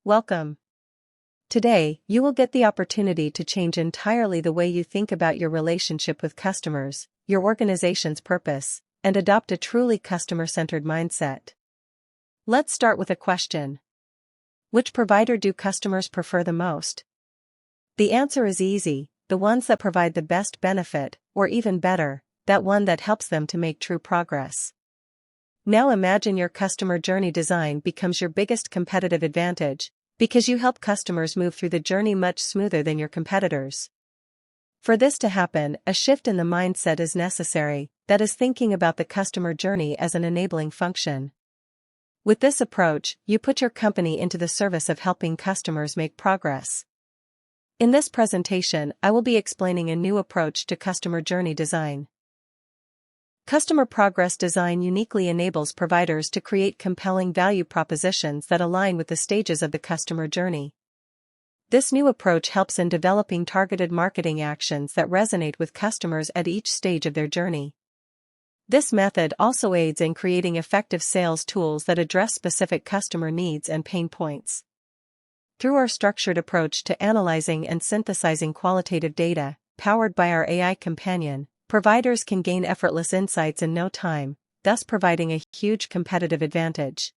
Welcome. Today, you will get the opportunity to change entirely the way you think about your relationship with customers, your organization's purpose, and adopt a truly customer-centered mindset. Let's start with a question. Which provider do customers prefer the most? The answer is easy: the ones that provide the best benefit, or even better, that one that helps them to make true progress. Now imagine your customer journey design becomes your biggest competitive advantage, because you help customers move through the journey much smoother than your competitors. For this to happen, a shift in the mindset is necessary, that is, thinking about the customer journey as an enabling function. With this approach, you put your company into the service of helping customers make progress. In this presentation, I will be explaining a new approach to customer journey design. Customer progress design uniquely enables providers to create compelling value propositions that align with the stages of the customer journey. This new approach helps in developing targeted marketing actions that resonate with customers at each stage of their journey. This method also aids in creating effective sales tools that address specific customer needs and pain points. Through our structured approach to analyzing and synthesizing qualitative data, powered by our AI companion, providers can gain effortless insights in no time, thus providing a huge competitive advantage.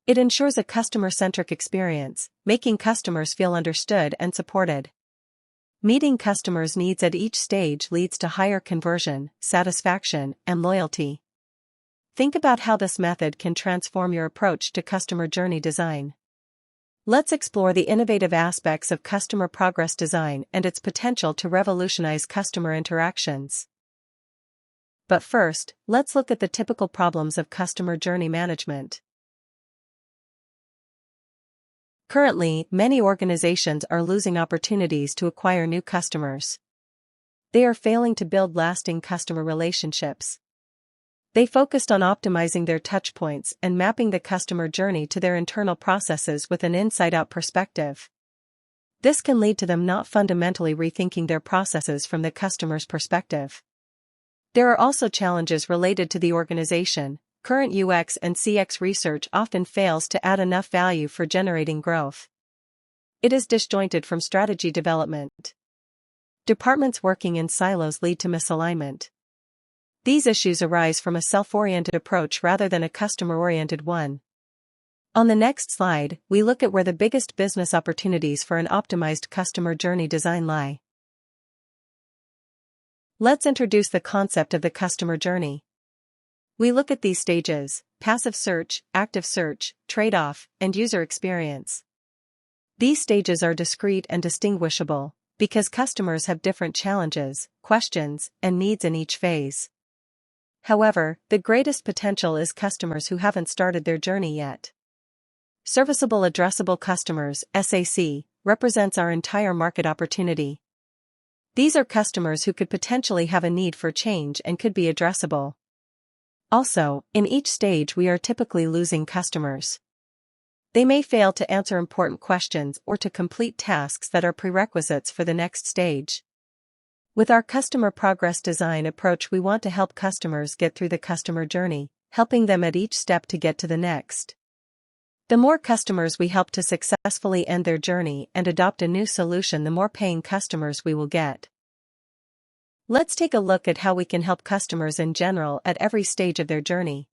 It ensures a customer-centric experience, making customers feel understood and supported. Meeting customers' needs at each stage leads to higher conversion, satisfaction, and loyalty. Think about how this method can transform your approach to customer journey design. Let's explore the innovative aspects of customer progress design and its potential to revolutionize customer interactions. But first, let's look at the typical problems of customer journey management. Currently, many organizations are losing opportunities to acquire new customers. They are failing to build lasting customer relationships. They focused on optimizing their touchpoints and mapping the customer journey to their internal processes with an inside-out perspective. This can lead to them not fundamentally rethinking their processes from the customer's perspective. There are also challenges related to the organization. Current UX and CX research often fails to add enough value for generating growth. It is disjointed from strategy development. Departments working in silos lead to misalignment. These issues arise from a self-oriented approach rather than a customer-oriented one. On the next slide, we look at where the biggest business opportunities for an optimized customer journey design lie. Let's introduce the concept of the customer journey. We look at these stages: passive search, active search, trade-off, and user experience. These stages are discrete and distinguishable, because customers have different challenges, questions, and needs in each phase. However, the greatest potential is customers who haven't started their journey yet. Serviceable Addressable Customers (SAC) represents our entire market opportunity. These are customers who could potentially have a need for change and could be addressable. Also, in each stage we are typically losing customers. They may fail to answer important questions or to complete tasks that are prerequisites for the next stage. With our customer progress design approach, we want to help customers get through the customer journey, helping them at each step to get to the next. The more customers we help to successfully end their journey and adopt a new solution, the more paying customers we will get. Let's take a look at how we can help customers in general at every stage of their journey.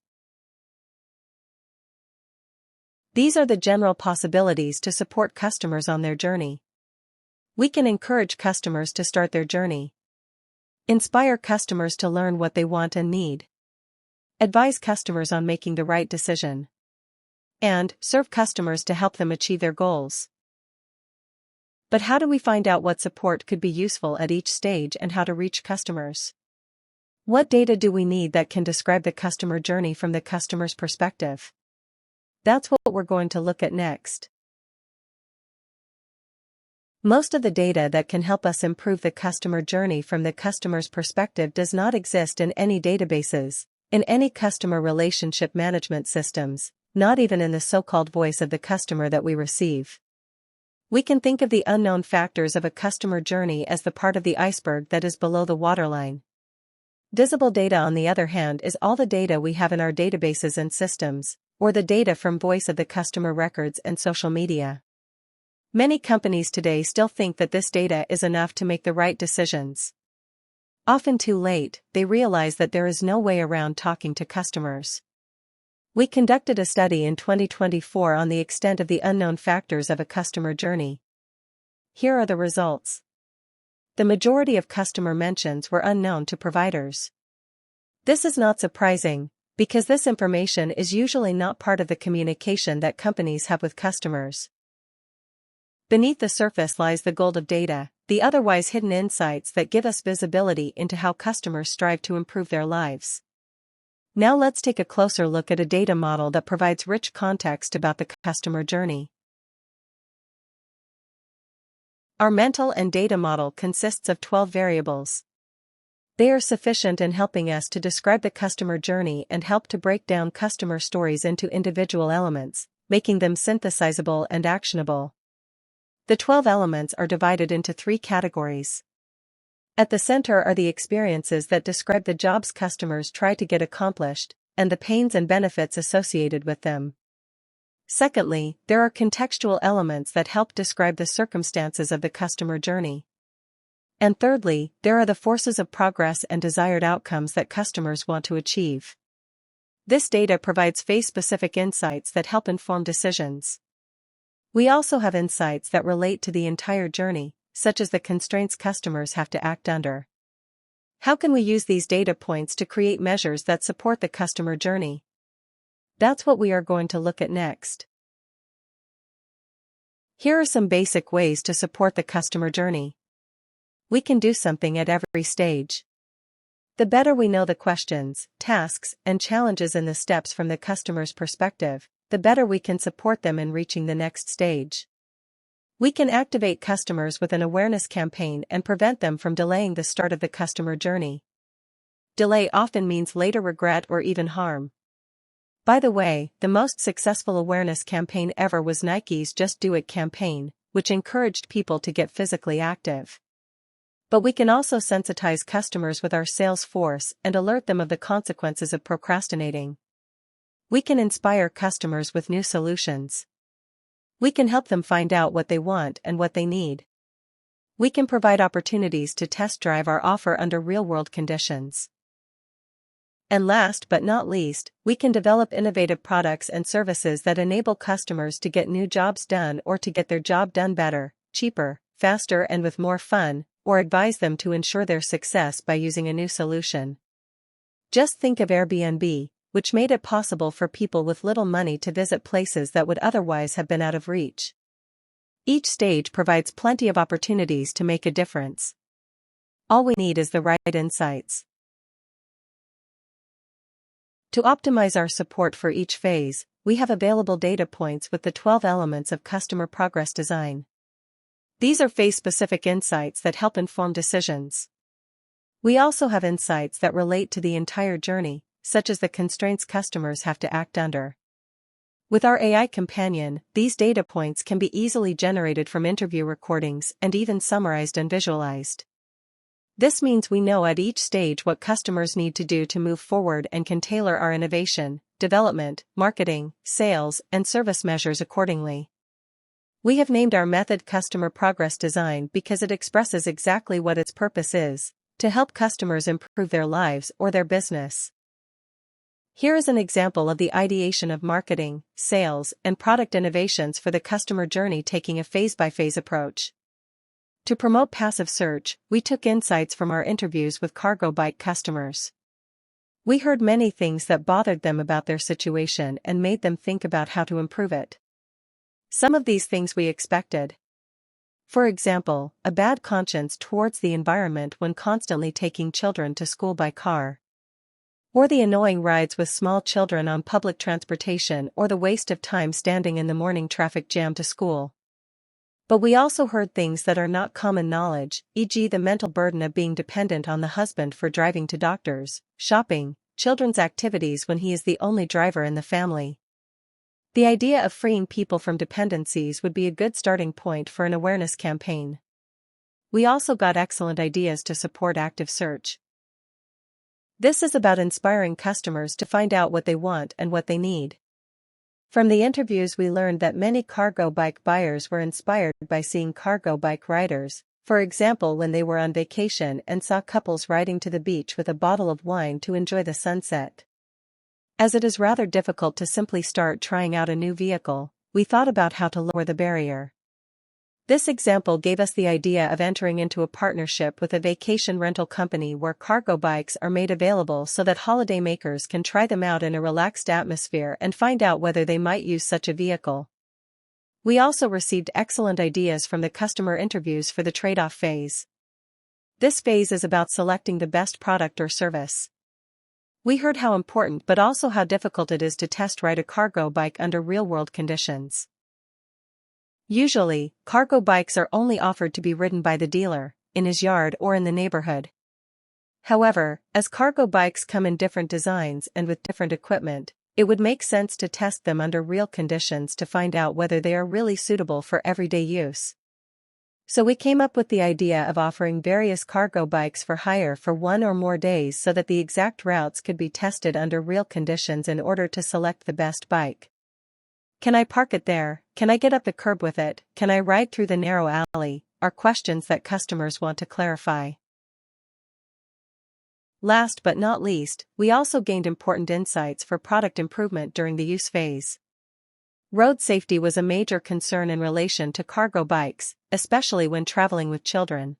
These are the general possibilities to support customers on their journey. We can encourage customers to start their journey. Inspire customers to learn what they want and need. Advise customers on making the right decision. And serve customers to help them achieve their goals. But how do we find out what support could be useful at each stage and how to reach customers? What data do we need that can describe the customer journey from the customer's perspective? That's what we're going to look at next. Most of the data that can help us improve the customer journey from the customer's perspective does not exist in any databases, in any customer relationship management systems, not even in the so-called voice of the customer that we receive. We can think of the unknown factors of a customer journey as the part of the iceberg that is below the waterline. Visible data, on the other hand, is all the data we have in our databases and systems, or the data from voice of the customer records and social media. Many companies today still think that this data is enough to make the right decisions. Often too late, they realize that there is no way around talking to customers. We conducted a study in 2024 on the extent of the unknown factors of a customer journey. Here are the results. The majority of customer mentions were unknown to providers. This is not surprising, because this information is usually not part of the communication that companies have with customers. Beneath the surface lies the gold of data, the otherwise hidden insights that give us visibility into how customers strive to improve their lives. Now let's take a closer look at a data model that provides rich context about the customer journey. Our mental and data model consists of 12 variables. They are sufficient in helping us to describe the customer journey and help to break down customer stories into individual elements, making them synthesizable and actionable. The 12 elements are divided into 3 categories. At the center are the experiences that describe the jobs customers try to get accomplished, and the pains and benefits associated with them. Secondly, there are contextual elements that help describe the circumstances of the customer journey. And thirdly, there are the forces of progress and desired outcomes that customers want to achieve. This data provides phase-specific insights that help inform decisions. We also have insights that relate to the entire journey, such as the constraints customers have to act under. How can we use these data points to create measures that support the customer journey? That's what we are going to look at next. Here are some basic ways to support the customer journey. We can do something at every stage. The better we know the questions, tasks, and challenges in the steps from the customer's perspective, the better we can support them in reaching the next stage. We can activate customers with an awareness campaign and prevent them from delaying the start of the customer journey. Delay often means later regret or even harm. By the way, the most successful awareness campaign ever was Nike's Just Do It campaign, which encouraged people to get physically active. But we can also sensitize customers with our sales force and alert them of the consequences of procrastinating. We can inspire customers with new solutions. We can help them find out what they want and what they need. We can provide opportunities to test drive our offer under real-world conditions. And last but not least, we can develop innovative products and services that enable customers to get new jobs done or to get their job done better, cheaper, faster and with more fun, or advise them to ensure their success by using a new solution. Just think of Airbnb, which made it possible for people with little money to visit places that would otherwise have been out of reach. Each stage provides plenty of opportunities to make a difference. All we need is the right insights. To optimize our support for each phase, we have available data points with the 12 elements of customer progress design. These are phase-specific insights that help inform decisions. We also have insights that relate to the entire journey, such as the constraints customers have to act under. With our AI companion, these data points can be easily generated from interview recordings and even summarized and visualized. This means we know at each stage what customers need to do to move forward and can tailor our innovation, development, marketing, sales, and service measures accordingly. We have named our method Customer Progress Design because it expresses exactly what its purpose is: to help customers improve their lives or their business. Here is an example of the ideation of marketing, sales, and product innovations for the customer journey, taking a phase-by-phase approach. To promote passive search, we took insights from our interviews with cargo bike customers. We heard many things that bothered them about their situation and made them think about how to improve it. Some of these things we expected. For example, a bad conscience towards the environment when constantly taking children to school by car. Or the annoying rides with small children on public transportation, or the waste of time standing in the morning traffic jam to school. But we also heard things that are not common knowledge, e.g. the mental burden of being dependent on the husband for driving to doctors, shopping, children's activities when he is the only driver in the family. The idea of freeing people from dependencies would be a good starting point for an awareness campaign. We also got excellent ideas to support active search. This is about inspiring customers to find out what they want and what they need. From the interviews we learned that many cargo bike buyers were inspired by seeing cargo bike riders, for example when they were on vacation and saw couples riding to the beach with a bottle of wine to enjoy the sunset. As it is rather difficult to simply start trying out a new vehicle, we thought about how to lower the barrier. This example gave us the idea of entering into a partnership with a vacation rental company where cargo bikes are made available so that holidaymakers can try them out in a relaxed atmosphere and find out whether they might use such a vehicle. We also received excellent ideas from the customer interviews for the trade-off phase. This phase is about selecting the best product or service. We heard how important but also how difficult it is to test ride a cargo bike under real-world conditions. Usually, cargo bikes are only offered to be ridden by the dealer, in his yard or in the neighborhood. However, as cargo bikes come in different designs and with different equipment, it would make sense to test them under real conditions to find out whether they are really suitable for everyday use. So we came up with the idea of offering various cargo bikes for hire for 1 or more days so that the exact routes could be tested under real conditions in order to select the best bike. Can I park it there? Can I get up the curb with it? Can I ride through the narrow alley? Are questions that customers want to clarify. Last but not least, we also gained important insights for product improvement during the use phase. Road safety was a major concern in relation to cargo bikes, especially when traveling with children.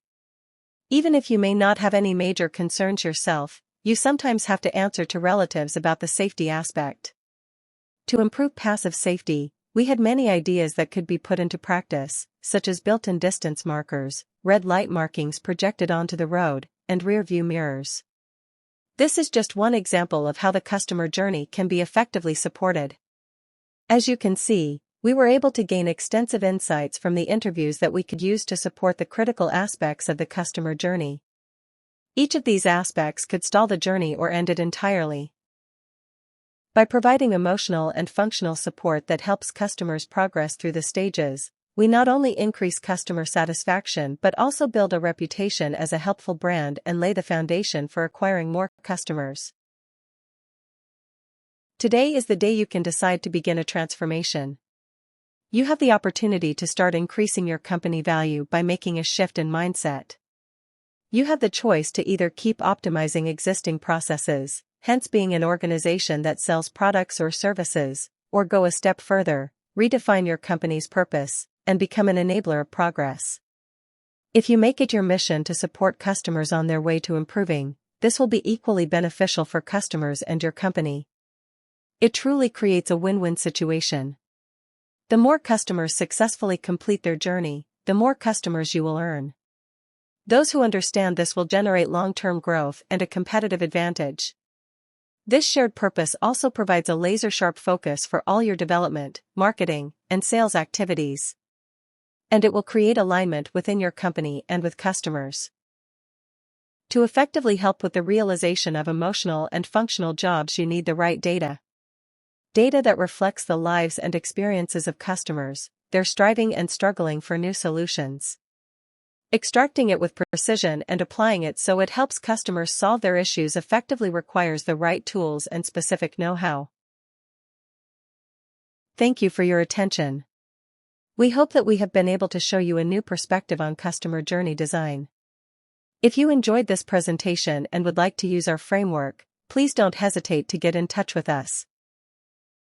Even if you may not have any major concerns yourself, you sometimes have to answer to relatives about the safety aspect. To improve passive safety, we had many ideas that could be put into practice, such as built-in distance markers, red light markings projected onto the road, and rear-view mirrors. This is just one example of how the customer journey can be effectively supported. As you can see, we were able to gain extensive insights from the interviews that we could use to support the critical aspects of the customer journey. Each of these aspects could stall the journey or end it entirely. By providing emotional and functional support that helps customers progress through the stages, we not only increase customer satisfaction but also build a reputation as a helpful brand and lay the foundation for acquiring more customers. Today is the day you can decide to begin a transformation. You have the opportunity to start increasing your company value by making a shift in mindset. You have the choice to either keep optimizing existing processes, hence being an organization that sells products or services, or go a step further, redefine your company's purpose, and become an enabler of progress. If you make it your mission to support customers on their way to improving, this will be equally beneficial for customers and your company. It truly creates a win-win situation. The more customers successfully complete their journey, the more customers you will earn. Those who understand this will generate long-term growth and a competitive advantage. This shared purpose also provides a laser-sharp focus for all your development, marketing, and sales activities. And it will create alignment within your company and with customers. To effectively help with the realization of emotional and functional jobs, you need the right data. Data that reflects the lives and experiences of customers, their striving and struggling for new solutions. Extracting it with precision and applying it so it helps customers solve their issues effectively requires the right tools and specific know-how. Thank you for your attention. We hope that we have been able to show you a new perspective on customer journey design. If you enjoyed this presentation and would like to use our framework, please don't hesitate to get in touch with us.